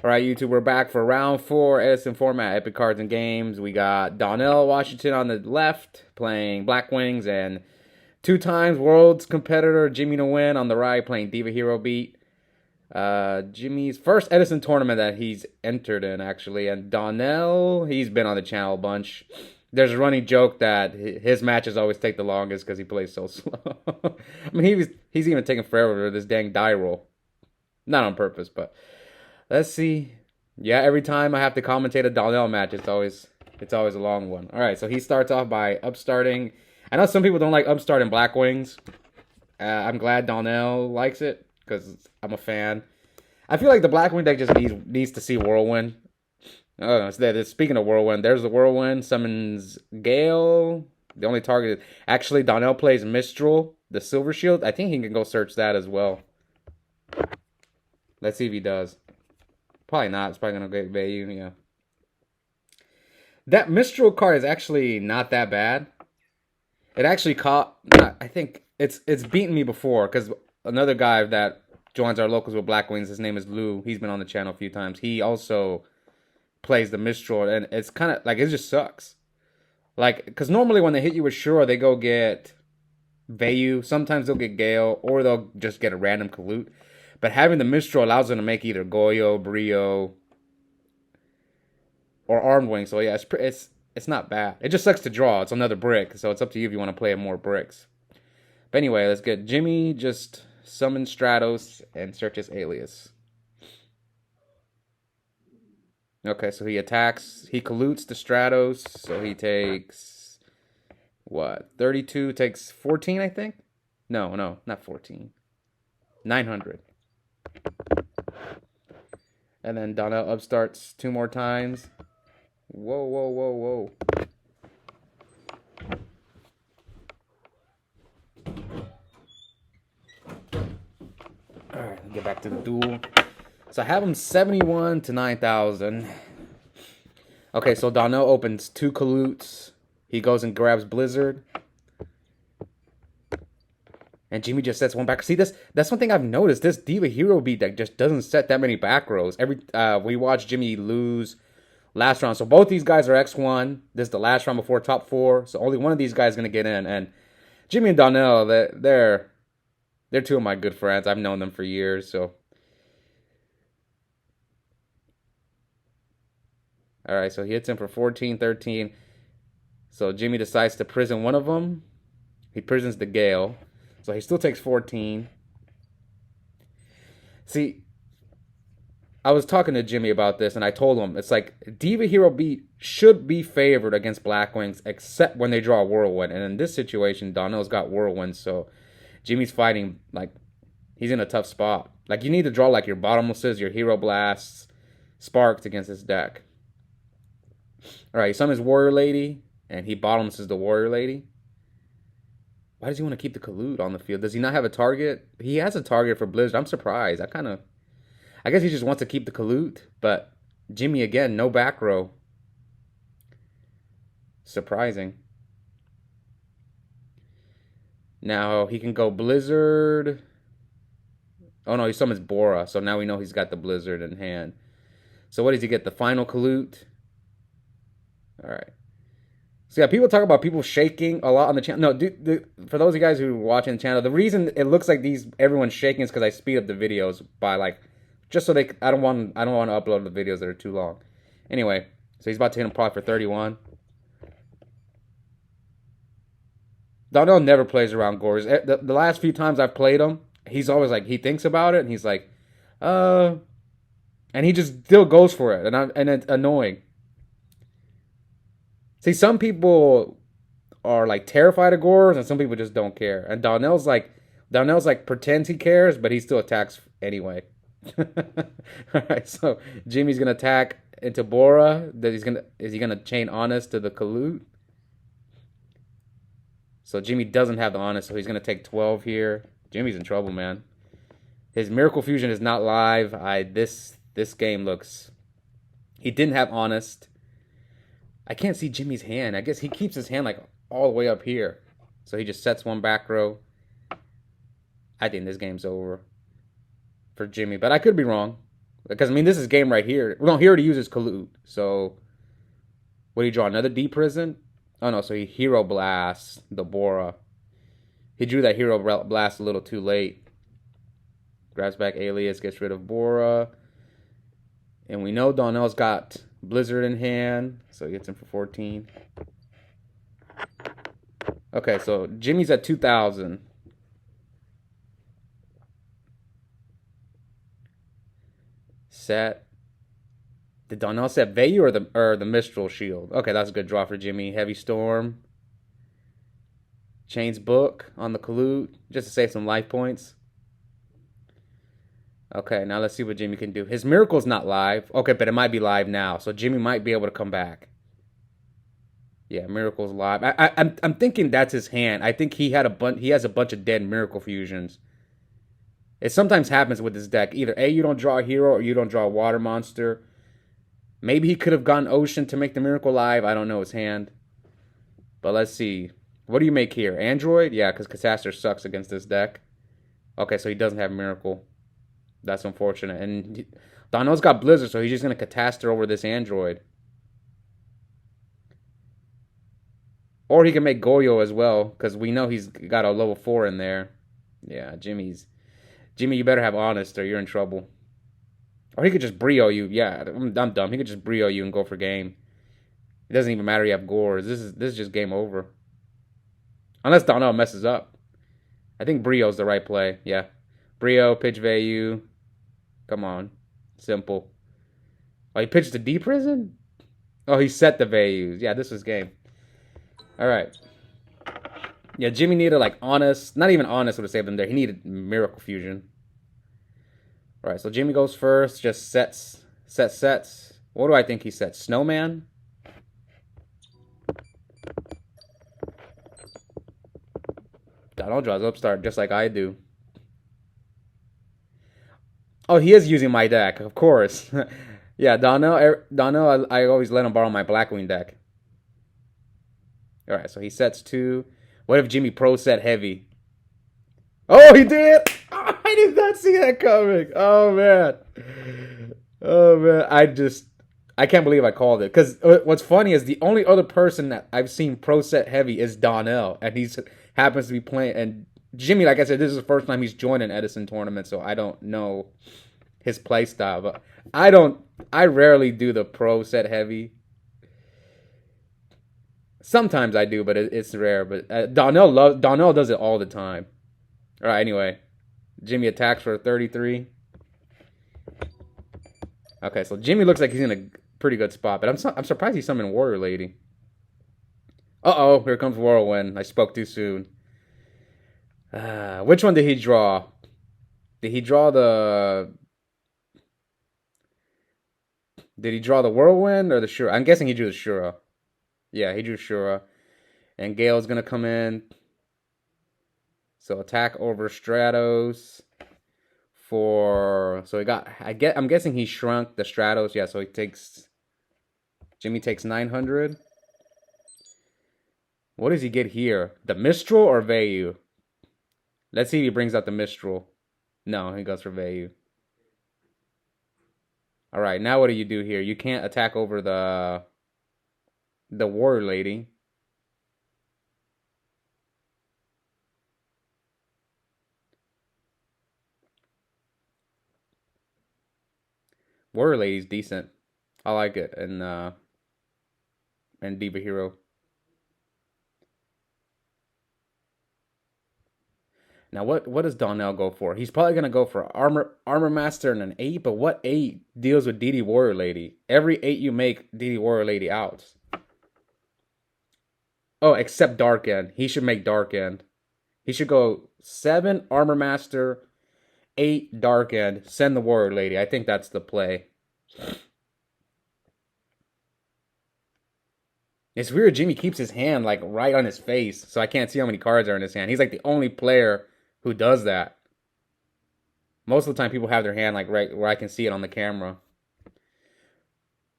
All right, YouTube, we're back for round 4, Edison format, Epic Cards and Games. We got Donnell Washington on the left playing Blackwings, and 2 times world's competitor Jimmy Nguyen on the right playing Diva Hero Beat. Jimmy's first Edison tournament that he's entered in, actually, and Donnell, he's been on the channel a bunch. There's a running joke that his matches always take the longest because he plays so slow. I mean, he's even taking forever with this dang die roll. Not on purpose, but let's see. Yeah, every time I have to commentate a Donell match, it's always a long one. All right, so he starts off by upstarting. I know some people don't like upstarting Blackwings. I'm glad Donell likes it because I'm a fan. I feel like the Blackwing deck just needs to see Whirlwind. Speaking of Whirlwind, there's the Whirlwind, summons Gale. The only target is actually Donell plays Mistral, the Silver Shield. I think he can go search that as well. Let's see if he does. Probably not. It's probably going to get value, yeah. That Mistral card is actually not that bad. It actually caught... I think it's beaten me before, because another guy that joins our locals with Blackwings, his name is Lou. He's been on the channel a few times. He also plays the Mistral, and it's kind of... Like, it just sucks. Like, because normally when they hit you with Shura, they go get Vayu. Sometimes they'll get Gale, or they'll just get a random Kalut. But having the Mistral allows them to make either Goyo, Brio, or Armed Wing. So yeah, it's not bad. It just sucks to draw. It's another brick. So it's up to you if you want to play more bricks. But anyway, let's get Jimmy just summon Stratos and search his alias. Okay, so he attacks. He Kalutes the Stratos. So he takes, what, 32, takes 14, I think? No, not 14. 900. And then Donell upstarts 2 more times. Whoa. Alright, get back to the duel. So I have him 71 to 9,000. Okay, so Donell opens 2 Kalutes. He goes and grabs Blizzard. And Jimmy just sets one back. See, that's one thing I've noticed. This Diva Hero Beat deck just doesn't set that many back rows. We watched Jimmy lose last round. So both these guys are X1. This is the last round before top 4. So only one of these guys is going to get in. And Jimmy and Donell, they're 2 of my good friends. I've known them for years. So, all right, so he hits him for 14, 13. So Jimmy decides to prison one of them. He prisons the Gale. So he still takes 14. See, I was talking to Jimmy about this, and I told him, it's like, Diva Hero Beat should be favored against Blackwings, except when they draw Whirlwind. And in this situation, Donnell's got Whirlwind, so Jimmy's fighting, like, he's in a tough spot. Like, you need to draw, like, your Bottomlesses, your Hero Blasts, Sparks against this deck. Alright, he summons Warrior Lady, and he bottomlesses the Warrior Lady. Why does he want to keep the Kalut on the field? Does he not have a target? He has a target for Blizzard. I'm surprised. I guess he just wants to keep the Kalut. But Jimmy, again, no back row. Surprising. Now, he can go Blizzard. Oh, no, he summons Bora. So now we know he's got the Blizzard in hand. So what does he get? The final Kalut? All right. So yeah, people talk about people shaking a lot on the channel. No, dude, for those of you guys who are watching the channel, the reason it looks like everyone's shaking is because I speed up the videos by like, just so I don't want to upload the videos that are too long. Anyway, so he's about to hit him probably for 31. Donell never plays around Gores. The last few times I've played him, he's always like, he thinks about it and he's like, and he just still goes for it, and it's annoying. See, some people are like terrified of Gores, and some people just don't care. And Donnell's like pretends he cares, but he still attacks anyway. All right, so Jimmy's gonna attack into Bora. Is he gonna chain Honest to the Kalut? So Jimmy doesn't have the Honest, so he's gonna take 12 here. Jimmy's in trouble, man. His Miracle Fusion is not live. This game looks. He didn't have Honest. I can't see Jimmy's hand. I guess he keeps his hand like all the way up here. So he just sets one back row. I think this game's over for Jimmy, but I could be wrong. Because, I mean, this is game right here. No, he already uses Collude. So, what do you draw? Another D Prison? Oh, no. So, he Hero Blasts the Bora. He drew that Hero Blast a little too late. Grabs back Alias, gets rid of Bora. And we know Donnell's got Blizzard in hand. So, he gets him for 14. Okay, so Jimmy's at 2,000. Set. Did Donell set Vayu or the Mistral Shield? Okay, that's a good draw for Jimmy. Heavy Storm. Chains Book on the Collude, just to save some life points. Okay, now let's see what Jimmy can do. His Miracle's not live. Okay, but it might be live now, so Jimmy might be able to come back. Yeah, Miracle's live. I'm thinking that's his hand. I think he has a bunch of dead Miracle Fusions. It sometimes happens with this deck. Either A, you don't draw a hero, or you don't draw a water monster. Maybe he could have gone Ocean to make the Miracle live. I don't know his hand. But let's see. What do you make here? Android? Yeah, because Catastor sucks against this deck. Okay, so he doesn't have Miracle. That's unfortunate. And Donell's got Blizzard, so he's just going to Catastor over this Android. Or he can make Goyo as well, because we know he's got a level 4 in there. Yeah, Jimmy, you better have Honest or you're in trouble. Or he could just Brio you. Yeah, I'm dumb. He could just Brio you and go for game. It doesn't even matter you have Gores. This is just game over. Unless Donell messes up. I think Brio's the right play. Yeah. Brio, pitch Vayu. Come on. Simple. Oh, he pitched the D Prison? Oh, he set the Vayus. Yeah, this was game. Alright. Yeah, Jimmy needed like Honest. Not even Honest would have saved him there. He needed Miracle Fusion. Alright, so Jimmy goes first. Just sets. What do I think he sets? Snowman? Donell draws Upstart just like I do. Oh, he is using my deck, of course. Yeah, Donell, I always let him borrow my Blackwing deck. Alright, so he sets 2. What if Jimmy Pro set heavy? Oh, he did! Oh, I did not see that coming. Oh, man. I can't believe I called it. Because what's funny is the only other person that I've seen Pro set heavy is Donell. And he happens to be playing. And Jimmy, like I said, this is the first time he's joined an Edison tournament. So I don't know his play style. But I rarely do the Pro set heavy. Sometimes I do, but it's rare. But Donell does it all the time. All right, anyway. Jimmy attacks for 33. Okay, so Jimmy looks like he's in a pretty good spot, but I'm surprised he summoned Warrior Lady. Uh-oh, here comes Whirlwind. I spoke too soon. Which one did he draw? Did he draw the Whirlwind or the Shura? I'm guessing he drew the Shura. Yeah, he drew Shura. And Gale's going to come in. So attack over Stratos so I'm guessing he shrunk the Stratos. Yeah, so Jimmy takes 900. What does he get here? The Mistral or Vayu? Let's see if he brings out the Mistral. No, he goes for Vayu. Alright, now what do you do here? You can't attack over the Warrior Lady. Warrior Lady's decent. I like it. And Diva Hero. Now what does Donell go for? He's probably gonna go for Armor Master and an 8, but what 8 deals with DD Warrior Lady? Every 8 you make, DD Warrior Lady out. Oh, except Dark End. He should make Dark End. He should go 7 Armor Master, 8 Dark End, send the Warrior Lady. I think that's the play. It's weird Jimmy keeps his hand like right on his face, so I can't see how many cards are in his hand. He's like the only player who does that. Most of the time people have their hand like right where I can see it on the camera.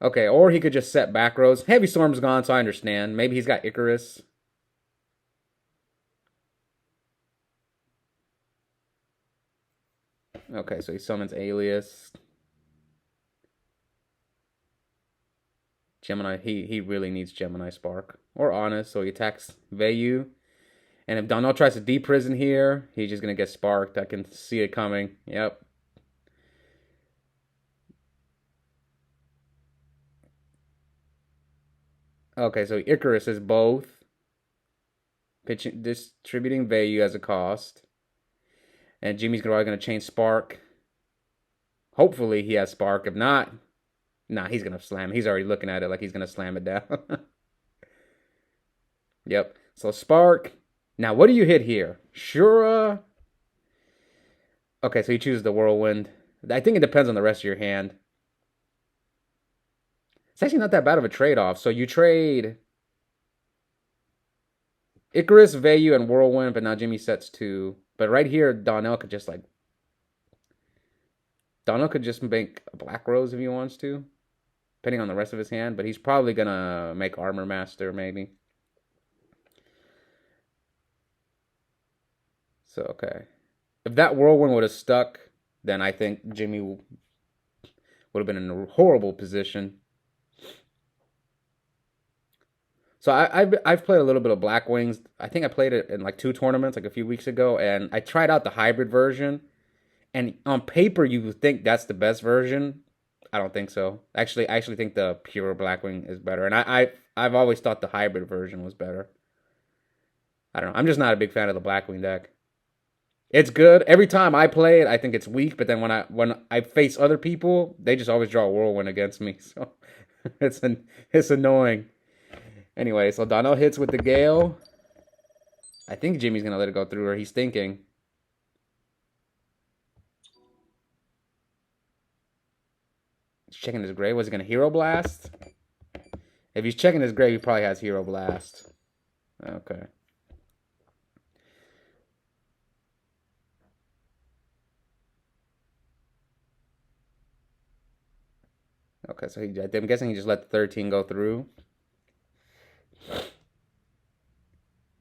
Okay, or he could just set back rows. Heavy Storm's gone, so I understand. Maybe he's got Icarus. Okay, so he summons Alias. Gemini, he really needs Gemini Spark. Or Honest, so he attacks Vayu. And if Donell tries to deprison here, he's just going to get sparked. I can see it coming. Yep. Okay, so Icarus is both. Pitching, distributing Vayu as a cost. And Jimmy's probably going to change Spark. Hopefully he has Spark. If not, nah, he's going to slam. He's already looking at it like he's going to slam it down. Yep. So Spark. Now, what do you hit here? Shura. Okay, so he chooses the Whirlwind. I think it depends on the rest of your hand. It's actually not that bad of a trade-off. So you trade Icarus, Vayu, and Whirlwind, but now Jimmy sets 2. But right here, Donell could just make a Black Rose if he wants to, depending on the rest of his hand. But he's probably gonna make Armor Master maybe. So okay, if that Whirlwind would have stuck, then I think Jimmy would have been in a horrible position. So I've played a little bit of Blackwings. I think I played it in like 2 tournaments like a few weeks ago, and I tried out the hybrid version. And on paper, you would think that's the best version. I don't think so. Actually, I actually think the pure Blackwing is better. And I've always thought the hybrid version was better. I don't know. I'm just not a big fan of the Blackwing deck. It's good. Every time I play it, I think it's weak. But then when I face other people, they just always draw a Whirlwind against me. So it's annoying. Anyway, so Donell hits with the Gale. I think Jimmy's going to let it go through, or he's thinking. He's checking his grave. Was he going to Hero Blast? If he's checking his grave, he probably has Hero Blast. Okay. Okay, so I'm guessing he just let the 13 go through.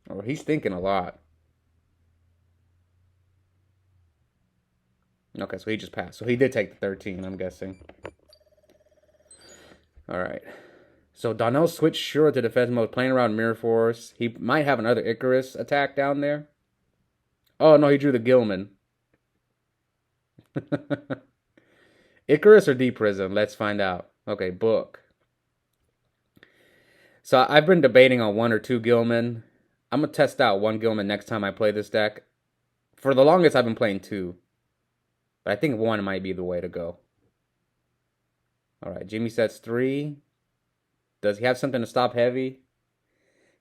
Oh, he's thinking a lot. Okay, so he just passed. So he did take the 13, I'm guessing. Alright. So Donell switched Shura to defense mode, playing around Mirror Force. He might have another Icarus attack down there. Oh, no, he drew the Gilman. Icarus or Deep Prism? Let's find out. Okay, book. So I've been debating on 1 or 2 Gilman. I'm going to test out 1 Gilman next time I play this deck. For the longest, I've been playing 2. But I think 1 might be the way to go. Alright, Jimmy sets 3. Does he have something to stop Heavy?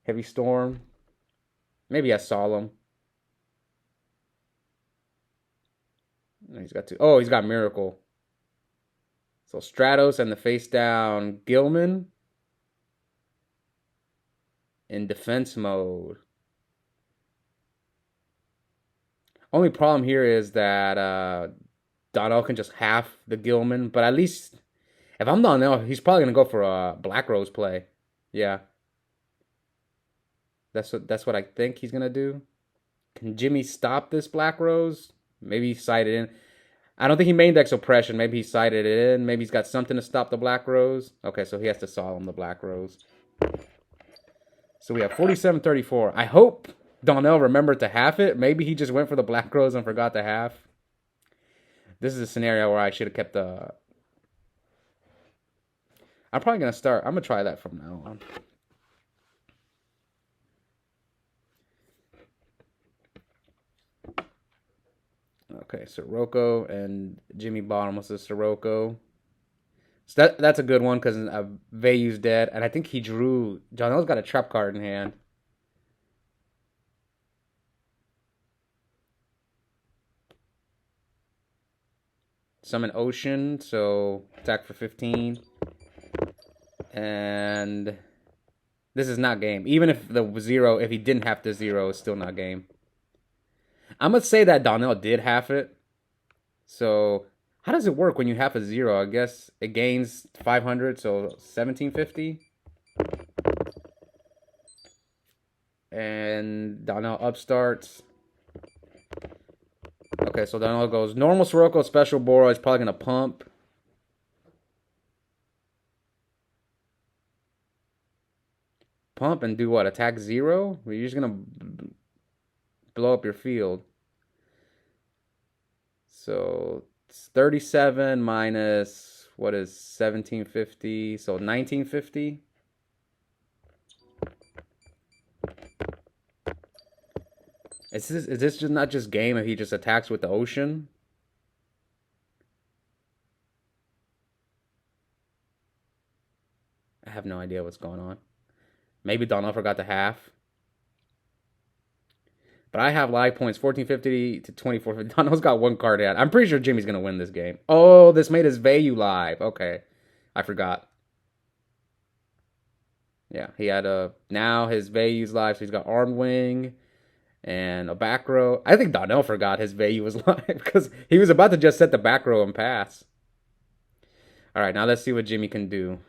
Heavy Storm? Maybe he has Solemn. He's got 2. Oh, he's got Miracle. So Stratos and the face down Gilman in defense mode. Only problem here is that Donell can just half the Gilman, but at least if I'm Donell, he's probably gonna go for a Black Rose play. Yeah, that's what I think he's gonna do. Can Jimmy stop this Black Rose? Maybe he sided in. I don't think he main decks Oppression. Maybe he sided it in. Maybe he's got something to stop the Black Rose. Okay, so he has to Solemn the Black Rose. So we have 47-34. I hope Donell remembered to half it. Maybe he just went for the Black Rose and forgot to half. This is a scenario where I should have kept the... I'm probably going to start... I'm going to try that from now on. Okay, Sirocco and Jimmy Bottom was a Sirocco. So that's a good one because Vayu's dead. And I think he drew... Donell's got a trap card in hand. Summon Ocean, so attack for 15. And this is not game. Even if the 0, if he didn't have the 0, it's still not game. I'm going to say that Donell did half it. So how does it work when you half a 0? I guess it gains 500, so 1750. And Donell upstarts. Okay, so Donell goes normal Sirocco, special Boro. He's probably going to pump. pump and do what? Attack 0? Or you're just gonna blow up your field. So it's 37 minus what is 1750? So 1950. Is this just not just game if he just attacks with the ocean? I have no idea what's going on. Maybe Donell forgot the half. But I have live points 1450 to 2450. Donell's got one card out. I'm pretty sure Jimmy's going to win this game. Oh, this made his value live. Okay. I forgot. Yeah, he had a... Now his value's live, so he's got armed wing and a back row. I think Donell forgot his value was live because he was about to just set the back row and pass. All right, now let's see what Jimmy can do.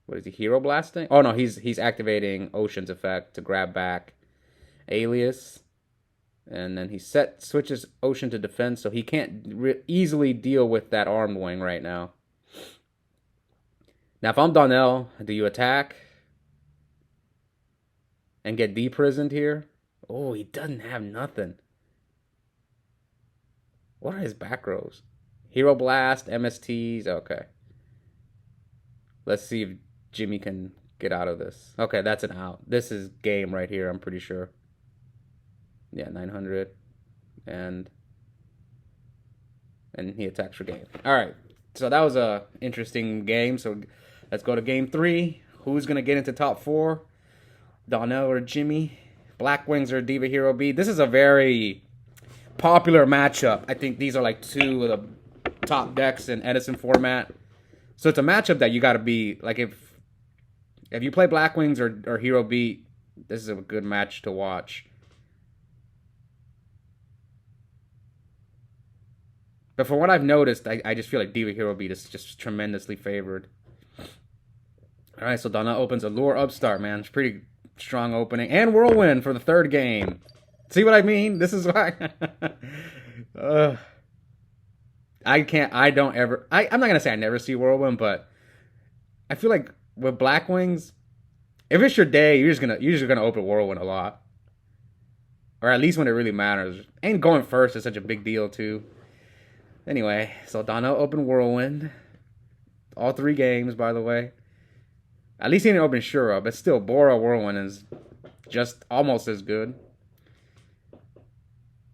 What is he, hero blasting? Oh no, he's activating Ocean's effect to grab back Alias. And then he switches Ocean to defense, so he can't easily deal with that armed wing right now. Now if I'm Donell, do you attack? And get deprisoned here? Oh, he doesn't have nothing. What are his back rows? Hero Blast, MSTs, okay. Let's see if Jimmy can get out of this. Okay, that's an out. This is game right here, I'm pretty sure. Yeah, 900. And he attacks for game. All right, so that was a interesting game. So let's go to game 3. Who's going to get into top 4? Donell or Jimmy? Blackwings or Diva Hero B? This is a very popular matchup. I think these are like 2 of the top decks in Edison format. So it's a matchup that you got to be, like, if you play Blackwings or Hero Beat, this is a good match to watch. But from what I've noticed, I just feel like Diva Hero Beat is just tremendously favored. All right, so Donell opens a Lure Upstart, man. It's pretty strong opening. And Whirlwind for the 3rd game. See what I mean? This is why... I'm not going to say I never see Whirlwind, but I feel like with Blackwings, if it's your day, you're just gonna open Whirlwind a lot. Or at least when it really matters. And going first is such a big deal too. Anyway, so Donell opened Whirlwind. All 3 games, by the way. At least he didn't open Shura, but still, Bora Whirlwind is just almost as good.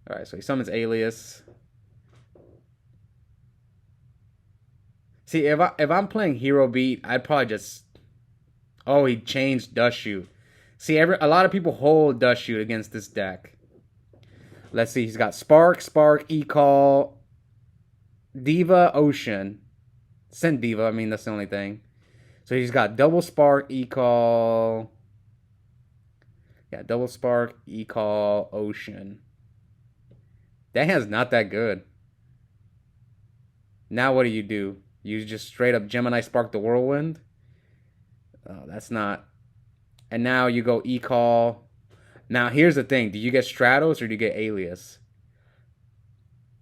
Alright, so he summons Alias. See, if I'm playing Hero Beat, I'd probably just... Oh, he changed Dust Shoot. See, a lot of people hold Dust Shoot against this deck. Let's see, he's got Spark, E-Call, Diva, Ocean. Send Diva, I mean, that's the only thing. So he's got double Spark, E-Call. Yeah, double Spark, E-Call, Ocean. That hand's not that good. Now what do? You just straight up Gemini Spark the Whirlwind? Oh, that's not... And now you go E-Call. Now, here's the thing. Do you get Stratos or do you get Alias?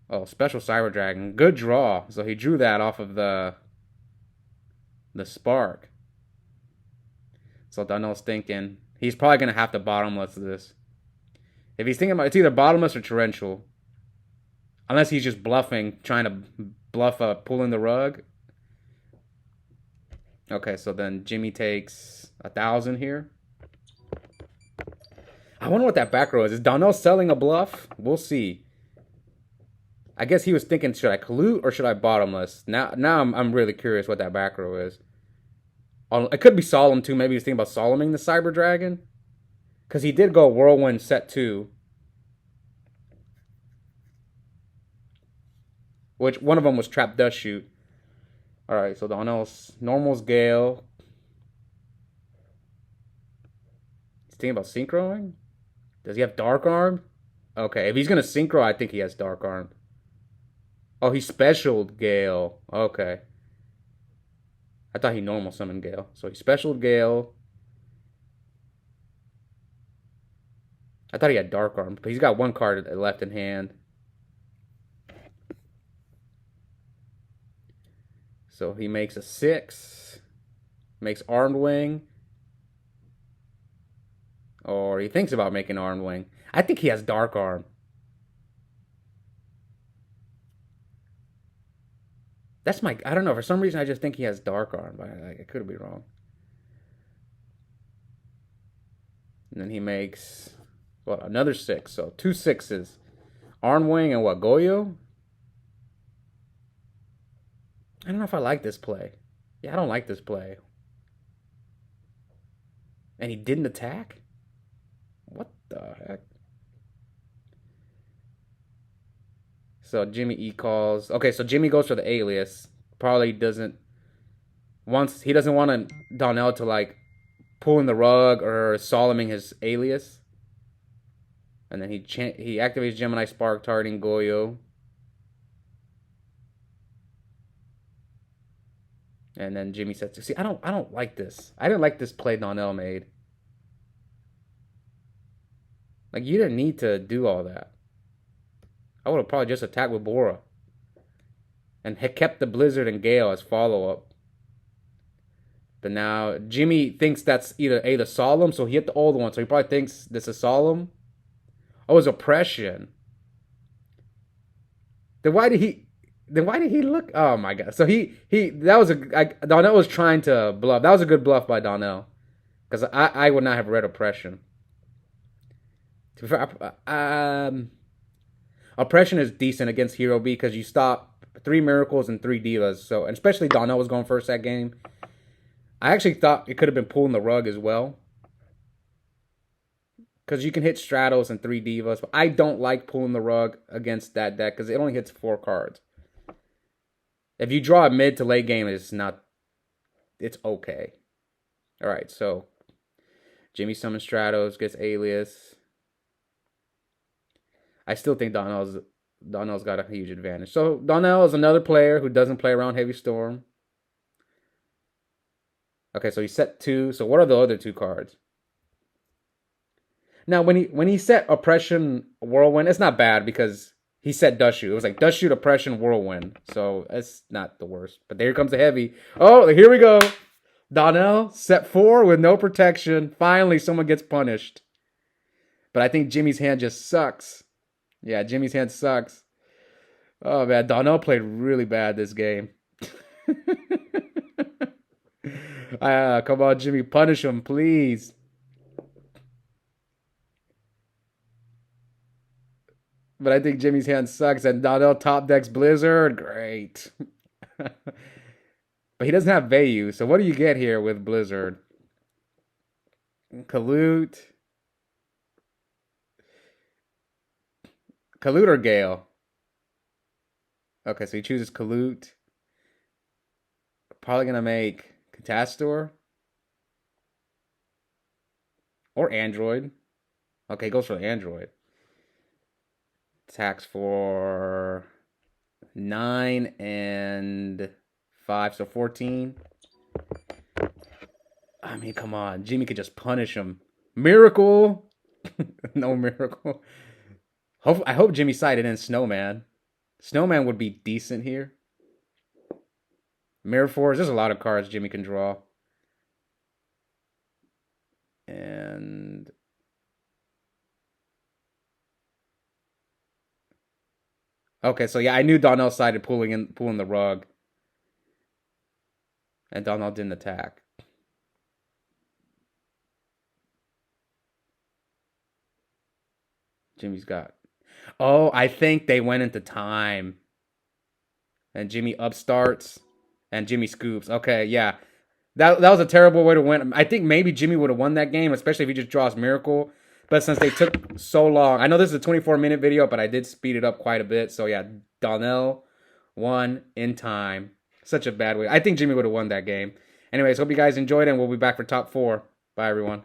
Oh, Special Cyber Dragon. Good draw. So he drew that off of the Spark. So Donell's thinking... He's probably going to have to bottomless this. If he's thinking about... It's either bottomless or torrential. Unless he's just bluffing, trying to bluff pulling the rug. Okay, so then Jimmy takes 1,000 here. I wonder what that back row is. Is Donell selling a bluff? We'll see. I guess he was thinking, should I collude or should I bottomless? Now I'm really curious what that back row is. It could be Solemn too. Maybe he was thinking about Solemning the Cyber Dragon. Because he did go Whirlwind set 2. Which one of them was Trap Dust Shoot. Alright, so Donell's Normal's Gale. He's thinking about synchroing? Does he have Dark Arm? Okay, if he's going to synchro, I think he has Dark Arm. Oh, he specialed Gale. Okay. I thought he normal summoned Gale. So he specialed Gale. I thought he had Dark Arm, but he's got one card left in hand. So he makes a 6. Makes armed wing. Or he thinks about making armed wing. I think he has dark arm. That's my... I don't know. For some reason, I just think he has dark arm. But I could be wrong. And then he makes... What? Another 6. So 2 6s. Arm wing and what? Goyo? I don't know if I like this play. Yeah, I don't like this play. And he didn't attack? What the heck? So Jimmy E calls. Okay, so Jimmy goes for the alias. Probably doesn't... He doesn't want Donell to, like, pull in the rug or Solomon his alias. And then he activates Gemini Spark targeting Goyo. And then Jimmy says, "See, I don't like this. I didn't like this play Donell made. Like, you didn't need to do all that. I would have probably just attacked with Bora. And had kept the Blizzard and Gale as follow-up. But now, Jimmy thinks that's either the Solemn, so he hit the old one. So he probably thinks this is Solemn. Oh, it's Oppression. Then why did he look? Oh my god! So Donell was trying to bluff. That was a good bluff by Donell, because I would not have read Oppression. To be fair, Oppression is decent against Hero B because you stop 3 Miracles and 3 Divas. So, and especially Donell was going first that game. I actually thought it could have been pulling the rug as well, because you can hit Stratos and 3 Divas. But I don't like pulling the rug against that deck because it only hits 4 cards. If you draw a mid to late game, it's okay. All right, so Jimmy summons Stratos, gets Alias. I still think Donnell's got a huge advantage. So Donell is another player who doesn't play around Heavy Storm. Okay, so he set 2. So what are the other 2 cards? Now, when he set Oppression Whirlwind, it's not bad because he set Dust Shoot. It was like Dust Shoot, Oppression, Whirlwind. So it's not the worst. But there comes the heavy. Oh, here we go. Donell set 4 with no protection. Finally, someone gets punished. But I think Jimmy's hand just sucks. Yeah, Jimmy's hand sucks. Oh, man. Donell played really bad this game. Come on, Jimmy. Punish him, please. But I think Jimmy's hand sucks. And Donell top decks Blizzard. Great. But he doesn't have Vayu. So what do you get here with Blizzard? Kalut or Gale? Okay, so he chooses Kalut. Probably going to make Catastor. Or Android. Okay, he goes for the Android. Attacks for 9 and 5, so 14. I mean, come on. Jimmy could just punish him. Miracle! No miracle. I hope Jimmy sided in Snowman. Snowman would be decent here. Mirror Force. There's a lot of cards Jimmy can draw. And... okay, so yeah, I knew Donell sided pulling the rug. And Donell didn't attack. Jimmy's got... oh, I think they went into time. And Jimmy upstarts. And Jimmy scoops. Okay, yeah. That was a terrible way to win. I think maybe Jimmy would have won that game, especially if he just draws Miracle. But since they took so long... I know this is a 24-minute video, but I did speed it up quite a bit. So yeah, Donell won in time. Such a bad way. I think Jimmy would have won that game. Anyways, hope you guys enjoyed, and we'll be back for top 4. Bye, everyone.